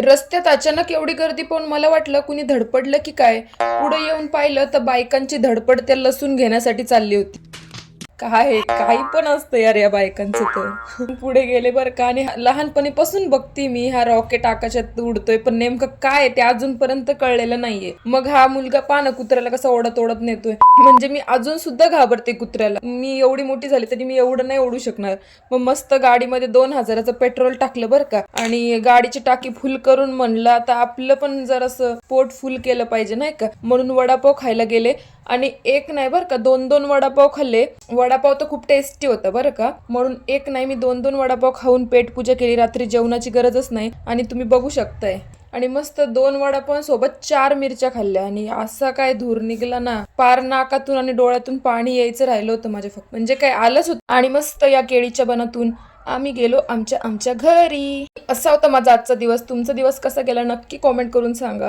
रस्त्यात अचानक एवढी गर्दी पाहून मला वाटलं कुणी धडपडलं की काय. पुढे येऊन पाहिलं तर बायकांची धडपड त्या लसूण घेण्यासाठी चालली होती. काय काही पण असतं यार या बायकांचं तर. पुढे गेले बरं का, आणि लहानपणीपासून बघती मी हा रॉकेट आकाशात उडतोय, पण नेमकं काय ते अजूनपर्यंत कळलेलं नाहीये. मग हा मुलगा पान कुत्र्याला कसा ओढत ओढत नेतोय. म्हणजे मी अजून सुद्धा घाबरते कुत्र्याला. मी एवढी मोठी झाली तरी मी एवढं नाही ओढू शकणार. मग मस्त गाडीमध्ये 2,000चं पेट्रोल टाकलं बरं का, आणि गाडीची टाकी फुल करून म्हणलं आता आपलं पण जरासं पोट फुल केलं पाहिजे नाही का, म्हणून वडापाव खायला गेले. आणि एक नाही बरं का, 2-2 वडापाव खाल्ले. वडापाव तर खूप टेस्टी होता बरं का, म्हणून एक नाही मी 2-2 वडापाव खाऊन पेट पूजा केली. रात्री जेवणाची गरजच नाही, आणि तुम्ही बघू शकताय. आणि मस्त 2 वडापाव सोबत 4 मिरच्या खाल्ल्या, आणि असा काय धूर निघला ना, पार नाकातून आणि डोळ्यातून पाणी यायचं राहिलं होतं माझ्या, फक्त म्हणजे काय आलंच होतं. आणि मस्त या केळीच्या बनातून आम्ही गेलो आमच्या घरी. असा होता माझा आजचा दिवस. तुमचा दिवस कसा गेला नक्की कॉमेंट करून सांगा.